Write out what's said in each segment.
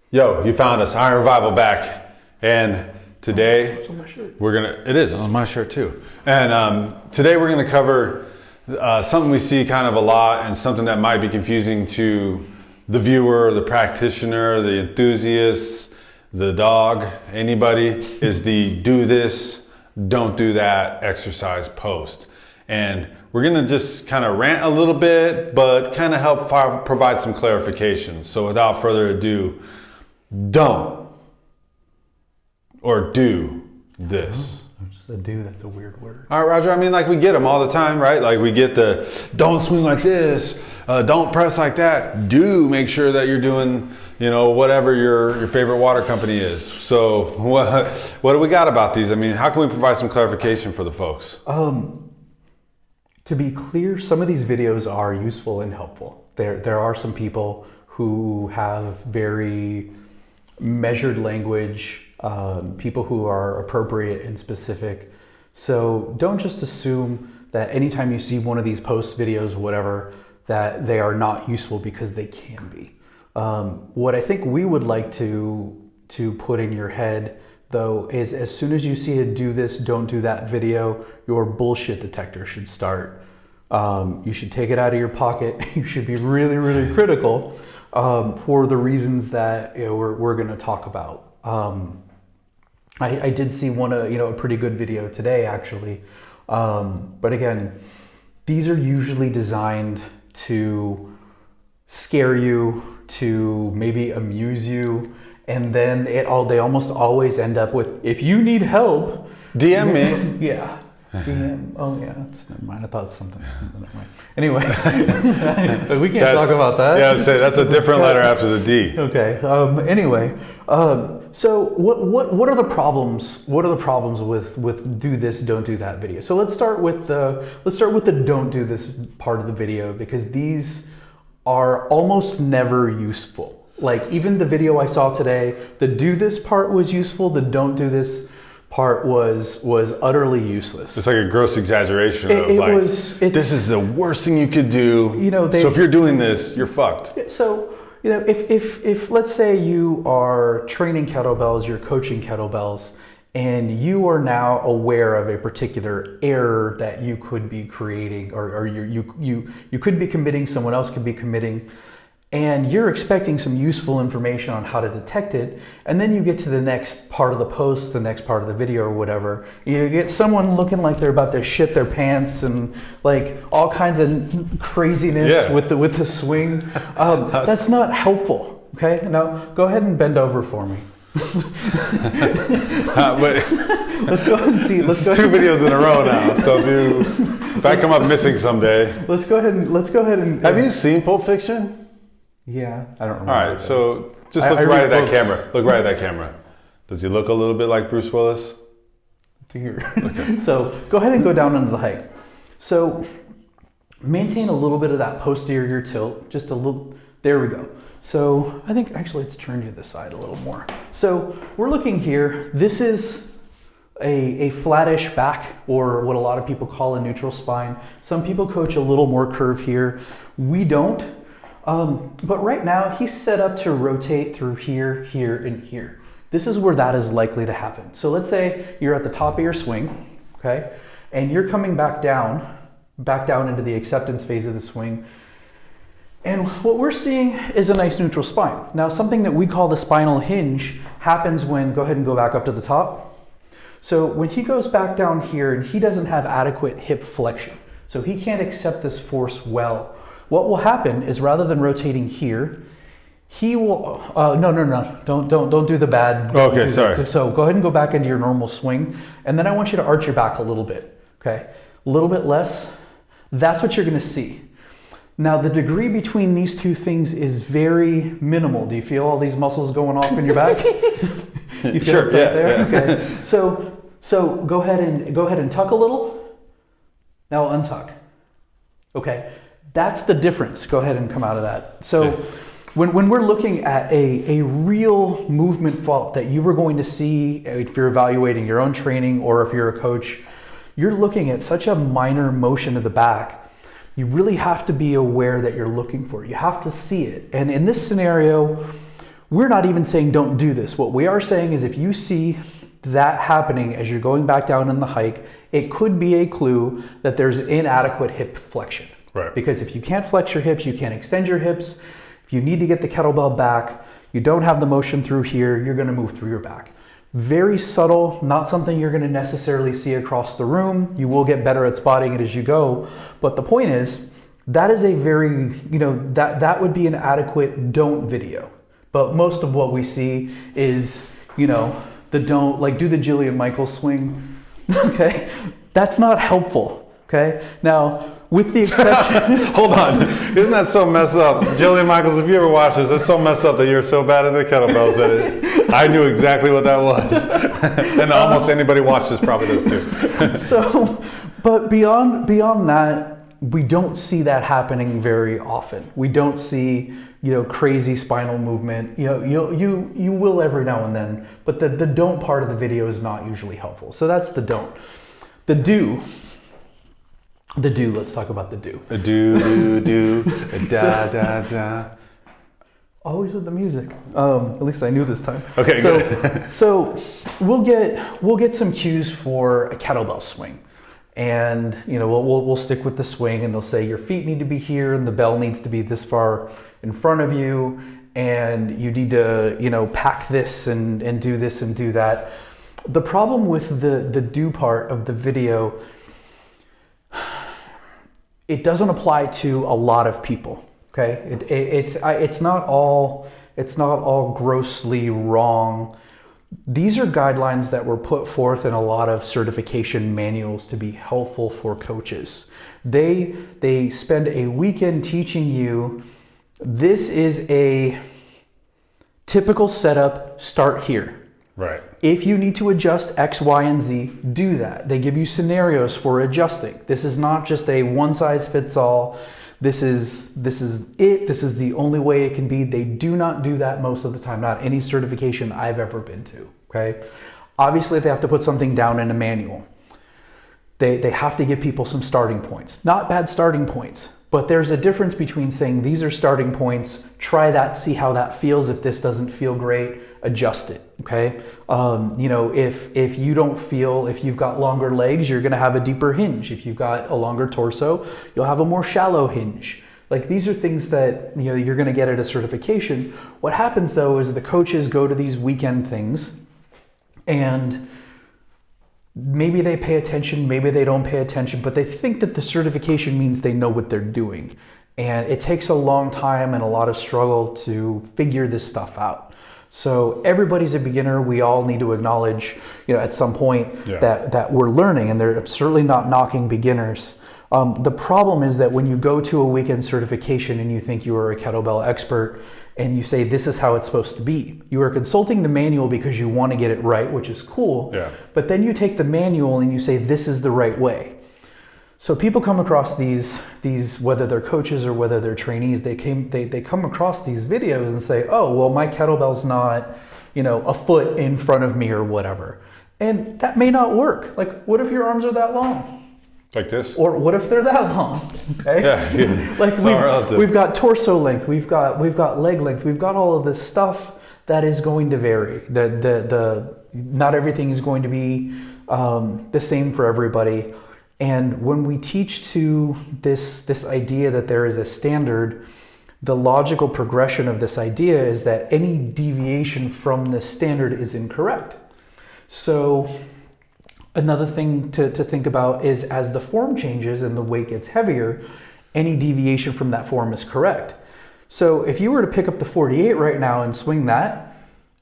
Yo, you found us, Iron Revival back. And today It's on my shirt. it is on my shirt too. And today we're gonna cover something we see kind of a lot and something that might be confusing to the viewer, the practitioner, the enthusiast, the dog, anybody, is the do this, don't do that exercise post. And we're gonna just kind of rant a little bit, but kind of help provide some clarification. So without further ado, don't or do this. Just a do, that's a weird word. All right, Roger, I mean, like we get them all the time, right? Like we get the don't swing like this, don't press like that. Do make sure that you're doing, whatever your favorite water company is. So what do we got about these? I mean, how can we provide some clarification for the folks? To be clear, some of these videos are useful and helpful. There are some people who have very measured language, people who are appropriate and specific. So don't just assume that anytime you see one of these post videos, whatever, that they are not useful, because they can be. What I think we would like to put in your head, though, is as soon as you see a do this, don't do that video, your bullshit detector should start. You should take it out of your pocket. You should be really, really critical for the reasons that we're going to talk about. I did see a pretty good video today, actually. But again, these are usually designed to scare you, to maybe amuse you, and then they almost always end up with, if you need help, DM me. Yeah. DM. Oh yeah, never mind. I thought something. Never mind. Anyway, we can't talk about that. Yeah, that's a different letter after the D. Okay. Anyway, so what are the problems? What are the problems with do this, don't do that video? So let's start with the don't do this part of the video, because these are almost never useful. Like even the video I saw today, the do this part was useful. The don't do this part was utterly useless. It's like a gross exaggeration of this is the worst thing you could do. So if you're doing this, you're fucked. So if let's say you are training kettlebells, you're coaching kettlebells, and you are now aware of a particular error that you could be creating, or you could be committing, someone else could be committing, and you're expecting some useful information on how to detect it, and then you get to the next part of the post, the next part of the video or whatever, you get someone looking like they're about to shit their pants and like all kinds of craziness with the swing. That's not helpful. Okay, now go ahead and bend over for me. Let's go ahead and see. It's two videos in a row now. So if I come up missing someday, let's go ahead and. Have you seen Pulp Fiction? Yeah, I don't remember. All right, so just look right at that camera. Look right at that camera. Does he look a little bit like Bruce Willis? Here. Okay. So go ahead and go down into the hike. So maintain a little bit of that posterior tilt, just a little. There we go. So I think actually let's turn you to the side a little more. So we're looking here. This is a flattish back, or what a lot of people call a neutral spine. Some people coach a little more curve here. We don't. But right now he's set up to rotate through here, here, and here. This is where that is likely to happen. So let's say you're at the top of your swing, okay? And you're coming back down into the acceptance phase of the swing. And what we're seeing is a nice neutral spine. Now, something that we call the spinal hinge happens when, go ahead and go back up to the top. So when he goes back down here and he doesn't have adequate hip flexion, so he can't accept this force well, what will happen is, rather than rotating here, he will, no, don't do the bad. Okay, sorry. So go ahead and go back into your normal swing. And then I want you to arch your back a little bit, okay? A little bit less. That's what you're gonna see. Now the degree between these two things is very minimal. Do you feel all these muscles going off in your back? You feel sure, it right there? Yeah. Okay. So go ahead and tuck a little. Now untuck. Okay. That's the difference. Go ahead and come out of that. So when we're looking at a real movement fault that you were going to see if you're evaluating your own training, or if you're a coach, you're looking at such a minor motion of the back. You really have to be aware that you're looking for it. You have to see it. And in this scenario, We're not even saying don't do this. What we are saying is if you see that happening as you're going back down in the hike, it could be a clue that there's inadequate hip flexion. Right. Because if you can't flex your hips, you can't extend your hips. If you need to get the kettlebell back, you don't have the motion through here, you're going to move through your back. Very subtle, not something you're going to necessarily see across the room. You will get better at spotting it as you go. But the point is, that is a very, that would be an adequate don't video. But most of what we see is, the don't, like do the Jillian Michaels swing, okay? That's not helpful, okay? Now, with the exception... Hold on. Isn't that so messed up? Jillian Michaels, if you ever watch this, it's so messed up that you're so bad at the kettlebells that I knew exactly what that was. And almost anybody watched this probably does too. So, but beyond that, we don't see that happening very often. We don't see, crazy spinal movement. You will every now and then, but the don't part of the video is not usually helpful. So that's the don't. The do. The do, let's talk about the do. A do, da, da, da. Always with the music. At least I knew this time. Okay, good. So we'll get some cues for a kettlebell swing. And we'll stick with the swing, and they'll say your feet need to be here and the bell needs to be this far in front of you, and you need to pack this and do this and do that. The problem with the do part of the video, it doesn't apply to a lot of people. Okay, it's not all grossly wrong. These are guidelines that were put forth in a lot of certification manuals to be helpful for coaches. They spend a weekend teaching you, this is a typical setup, start here. Right. If you need to adjust X, Y, and Z, do that. They give you scenarios for adjusting. This is not just a one size fits all. This is it. This is the only way it can be. They do not do that most of the time. Not any certification I've ever been to. Okay. Obviously, they have to put something down in a manual. They have to give people some starting points. Not bad starting points, but there's a difference between saying these are starting points. Try that. See how that feels. If this doesn't feel great, adjust it. Okay. If you don't feel, if you've got longer legs, you're going to have a deeper hinge. If you've got a longer torso, you'll have a more shallow hinge. Like these are things that you're going to get at a certification. What happens though is the coaches go to these weekend things, and maybe they pay attention, maybe they don't pay attention, but they think that the certification means they know what they're doing. And it takes a long time and a lot of struggle to figure this stuff out. So everybody's a beginner. We all need to acknowledge, at some point that we're learning, and they're certainly not knocking beginners. The problem is that when you go to a weekend certification and you think you are a kettlebell expert and you say this is how it's supposed to be, you are consulting the manual because you want to get it right, which is cool. Yeah. But then you take the manual and you say this is the right way. So people come across these whether they're coaches or whether they're trainees, they come across these videos and say, oh, well, my kettlebell's not, a foot in front of me or whatever. And that may not work. Like, what if your arms are that long? Like this? Or what if they're that long? Okay. Yeah. Like we've got torso length, we've got leg length, we've got all of this stuff that is going to vary. Not everything is going to be the same for everybody. And when we teach to this idea that there is a standard, the logical progression of this idea is that any deviation from the standard is incorrect. So another thing to think about is as the form changes and the weight gets heavier, any deviation from that form is correct. So if you were to pick up the 48 right now and swing that,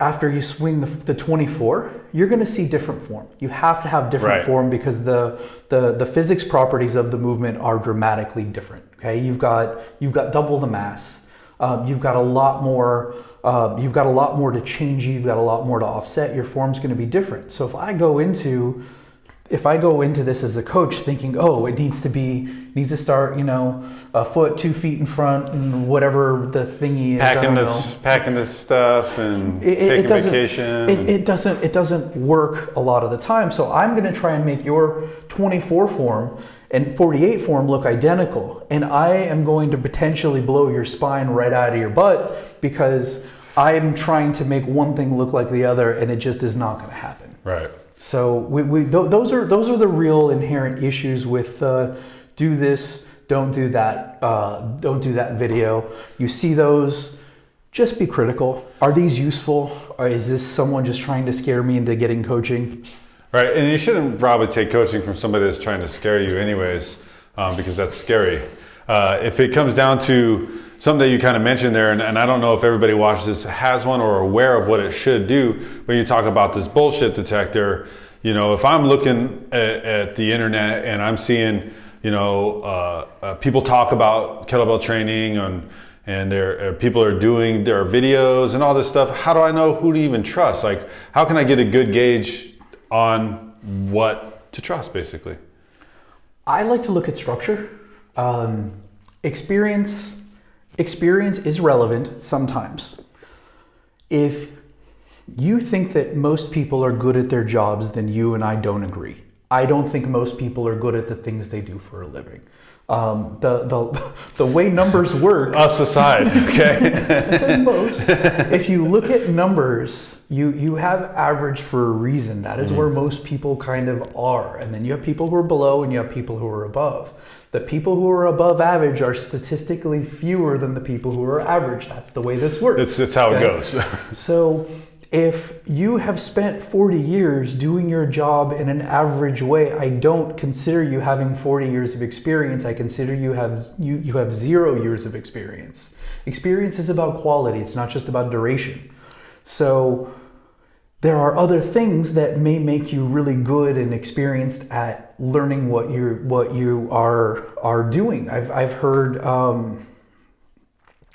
after you swing the 24, you're going to see different form. You have to have different form because the physics properties of the movement are dramatically different. Okay, you've got double the mass. You've got a lot more. You've got a lot more to change. You've got a lot more to offset. Your form's going to be different. So if I go into this as a coach thinking, oh, it needs to start, a foot, 2 feet in front, and whatever the thingy is. Packing this stuff and taking vacation. It doesn't work a lot of the time. So I'm going to try and make your 24 form and 48 form look identical, and I am going to potentially blow your spine right out of your butt because I'm trying to make one thing look like the other, and it just is not going to happen. Right. So those are the real inherent issues with do this, don't do that video. You see those, just be critical. Are these useful, or is this someone just trying to scare me into getting coaching? Right, and you shouldn't probably take coaching from somebody that's trying to scare you anyways, because that's scary. If it comes down to something that you kind of mentioned there, and I don't know if everybody watches this has one or aware of what it should do, but you talk about this bullshit detector. You know, if I'm looking at the internet and I'm seeing, you know, people talk about kettlebell training and people are doing their videos and all this stuff, how do I know who to even trust? Like, how can I get a good gauge on what to trust, basically? I like to look at structure. Experience is relevant sometimes. If you think that most people are good at their jobs, then you and I don't agree. I don't think most people are good at the things they do for a living. The way numbers work. Us aside, okay? I said most. If you look at numbers, you have average for a reason. That is where most people kind of are. And then you have people who are below and you have people who are above. The people who are above average are statistically fewer than the people who are average. That's the way this works. It's how it goes. So if you have spent 40 years doing your job in an average way, I don't consider you having 40 years of experience. I consider you have 0 years of experience. Experience is about quality. It's not just about duration. So there are other things that may make you really good and experienced at learning what you are doing. I've heard of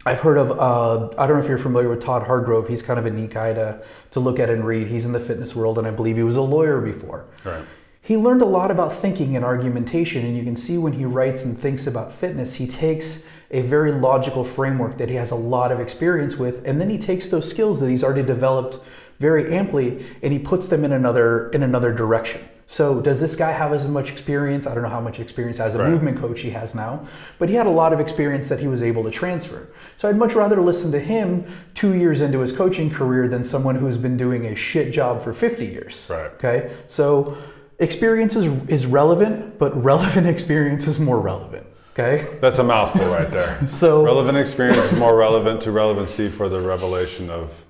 I don't know if you're familiar with Todd Hargrove. He's kind of a neat guy to look at and read. He's in the fitness world, and I believe he was a lawyer before. Right. He learned a lot about thinking and argumentation, and you can see when he writes and thinks about fitness, he takes a very logical framework that he has a lot of experience with, and then he takes those skills that he's already developed very amply, and he puts them in another direction. So does this guy have as much experience? I don't know how much experience as a movement coach he has now, but he had a lot of experience that he was able to transfer. So I'd much rather listen to him 2 years into his coaching career than someone who's been doing a shit job for 50 years. Right. Okay. So experience is relevant, but relevant experience is more relevant. Okay. That's a mouthful right there. So relevant experience is more relevant to relevancy for the revelation of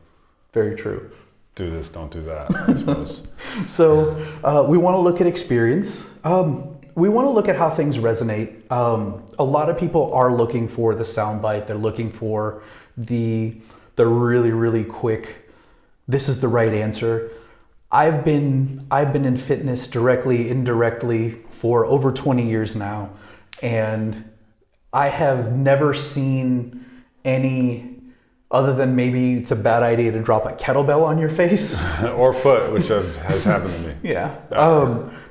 very true. Do this, don't do that, I suppose. So we want to look at experience. We want to look at how things resonate. A lot of people are looking for the soundbite. They're looking for the really, really quick, this is the right answer. I've been in fitness directly, indirectly for over 20 years now. And I have never seen any, other than maybe it's a bad idea to drop a kettlebell on your face. Or foot, which has happened to me. Yeah.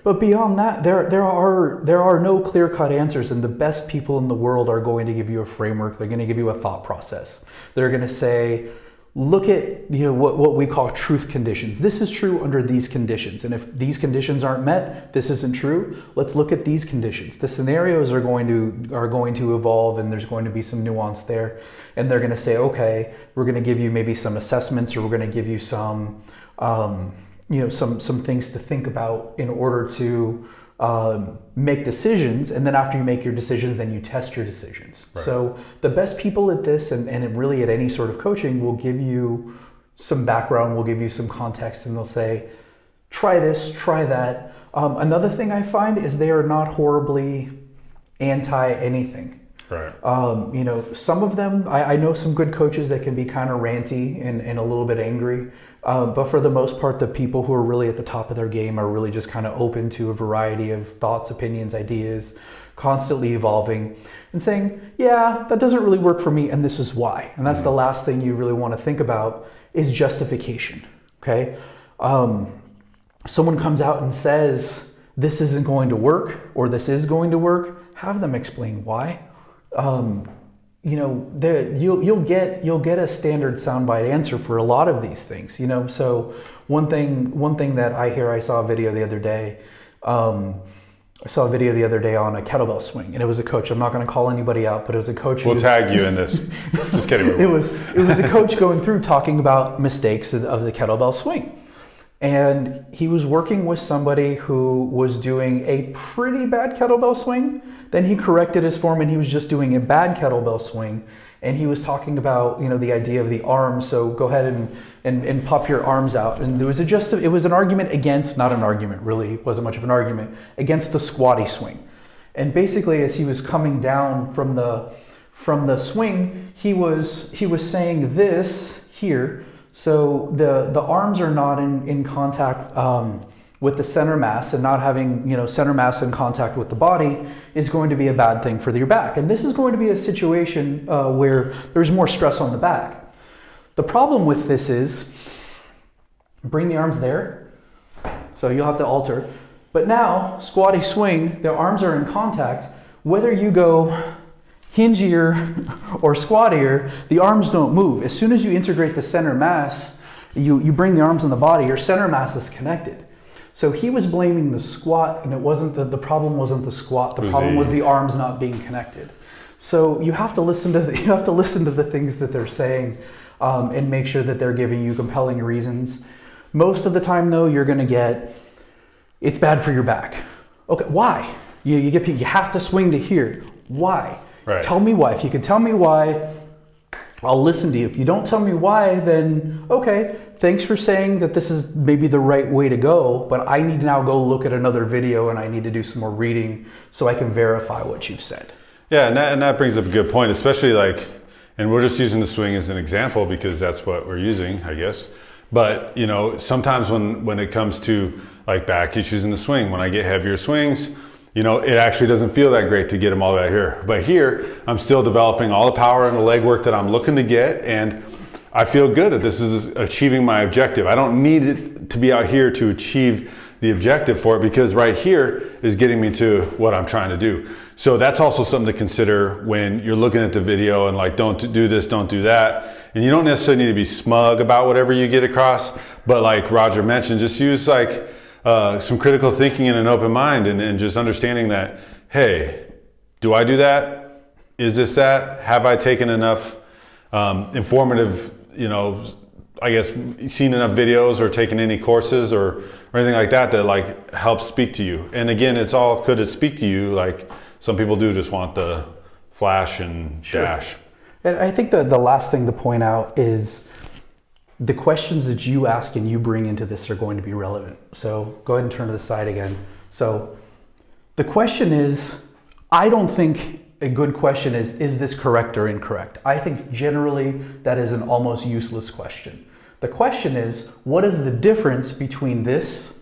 But beyond that, there are no clear-cut answers, and the best people in the world are going to give you a framework. They're going to give you a thought process. They're going to say, look at what we call truth conditions. This is true under these conditions, and if these conditions aren't met, this isn't true. Let's look at these conditions. The scenarios are going to evolve, and there's going to be some nuance there. And they're going to say, okay, we're going to give you maybe some assessments, or we're going to give you some things to think about in order to make decisions. And then after you make your decisions, then you test your decisions. Right. So the best people at this and really at any sort of coaching will give you some background, will give you some context, and they'll say, try this, try that. Another thing I find is they are not horribly anti anything. Right. Some of them, I know some good coaches that can be kind of ranty and a little bit angry. But for the most part, the people who are really at the top of their game are really just kind of open to a variety of thoughts, opinions, ideas, constantly evolving and saying, yeah, that doesn't really work for me, and this is why. And that's the last thing you really want to think about is justification, okay? Someone comes out and says, this isn't going to work, or this is going to work, have them explain why. You'll get a standard soundbite answer for a lot of these things. So one thing that I saw a video the other day. I saw a video the other day on a kettlebell swing, and it was a coach. I'm not going to call anybody out, but it was a coach. We'll tag you in this. Just kidding. It was a coach going through talking about mistakes of the kettlebell swing. And he was working with somebody who was doing a pretty bad kettlebell swing. Then he corrected his form and he was just doing a bad kettlebell swing. And he was talking about, the idea of the arms. So go ahead and pop your arms out. And there was it was an argument against, not an argument, really, it wasn't much of an argument, against the squatty swing. And basically, as he was coming down from the swing, he was saying this here. So the arms are not in contact with the center mass, and not having center mass in contact with the body is going to be a bad thing for your back. And this is going to be a situation where there's more stress on the back. The problem with this is, bring the arms there, so you'll have to alter. But now, squatty swing, the arms are in contact. Whether you go hingier or squattier, the arms don't move. As soon as you integrate the center mass, you bring the arms in the body, your center mass is connected. So he was blaming the squat, and it wasn't the problem wasn't the squat. The problem was the arms not being connected. So you have to listen to the things that they're saying, and make sure that they're giving you compelling reasons. Most of the time, though, you're going to get, it's bad for your back. Okay, why? You have to swing to here. Why? Right. Tell me why. If you can tell me why, I'll listen to you. If you don't tell me why, then okay, thanks for saying that this is maybe the right way to go, but I need to now go look at another video and I need to do some more reading so I can verify what you've said. Yeah, and that brings up a good point, especially and we're just using the swing as an example because that's what we're using, I guess. But, sometimes when it comes to back issues in the swing, when I get heavier swings, it actually doesn't feel that great to get them all the way out here. But here, I'm still developing all the power and the leg work that I'm looking to get, and I feel good that this is achieving my objective. I don't need it to be out here to achieve the objective for it, because right here is getting me to what I'm trying to do. So that's also something to consider when you're looking at the video and don't do this, don't do that. And you don't necessarily need to be smug about whatever you get across, but like Roger mentioned, just use some critical thinking and an open mind, and just understanding that, hey, do I do that? Is this that? Have I taken enough informative, I guess, seen enough videos or taken any courses or anything like that helps speak to you? And again, it's all, could it speak to you? Some people do just want the flash and dash. And I think the last thing to point out is the questions that you ask and you bring into this are going to be relevant. So go ahead and turn to the side again. So the question is, I don't think a good question is this correct or incorrect? I think generally that is an almost useless question. The question is, what is the difference between this,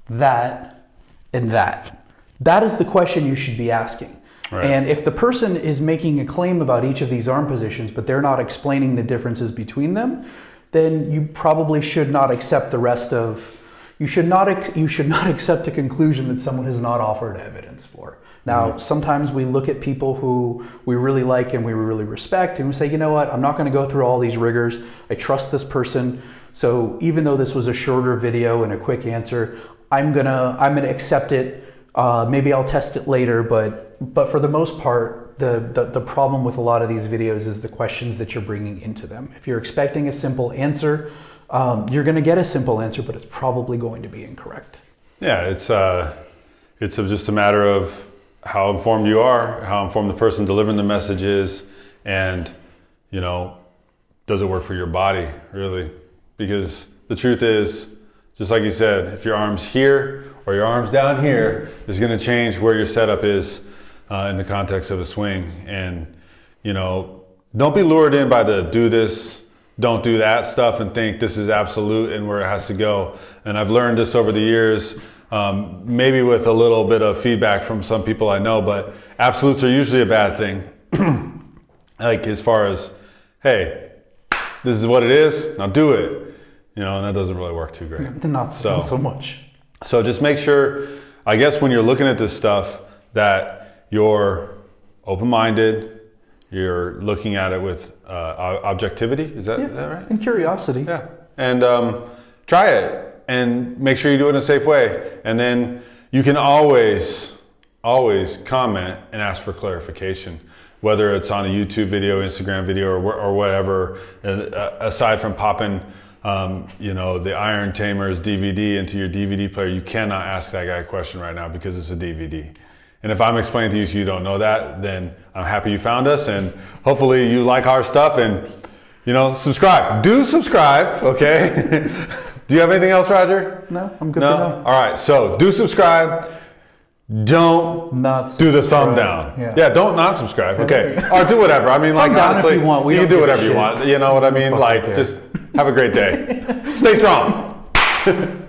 that, and that? That is the question you should be asking. Right. And if the person is making a claim about each of these arm positions, but they're not explaining the differences between them, then you probably should not accept the rest of, you should not accept a conclusion that someone has not offered evidence for. Now, sometimes we look at people who we really like and we really respect, and we say, you know what, I'm not going to go through all these rigors. I trust this person. So even though this was a shorter video and a quick answer, I'm gonna accept it. Maybe I'll test it later, but for the most part, the problem with a lot of these videos is the questions that you're bringing into them. If you're expecting a simple answer, you're going to get a simple answer, but it's probably going to be incorrect. Yeah, it's just a matter of how informed you are, how informed the person delivering the message is, and does it work for your body, really? Because the truth is, just like you said, if your arm's here or your arm's down here, is going to change where your setup is in the context of a swing. And don't be lured in by the do this, don't do that stuff and think this is absolute and where it has to go. And I've learned this over the years, maybe with a little bit of feedback from some people I know, but absolutes are usually a bad thing. As far as, hey, this is what it is, now do it. And that doesn't really work too great. Not so much. So just make sure, I guess when you're looking at this stuff, that you're open-minded, you're looking at it with objectivity. Is that right? And curiosity. Yeah. And try it and make sure you do it in a safe way. And then, you can always comment and ask for clarification, whether it's on a YouTube video, Instagram video, or whatever. Aside from popping, the Iron Tamers DVD into your DVD player, you cannot ask that guy a question right now because it's a DVD. And if I'm explaining to you so you don't know that, then I'm happy you found us, and hopefully you like our stuff, and subscribe. Do subscribe, okay? Do you have anything else, Roger? No, I'm good No? for now. All right, so do subscribe. Don't Not do the thumb subscribe. down. Yeah, don't not subscribe. Okay, or do whatever. I mean, like, Thumb down if honestly, you want. We you can don't do give a whatever you shit. want. You know what I mean? Fuck Like, okay. just have a great day. Stay strong.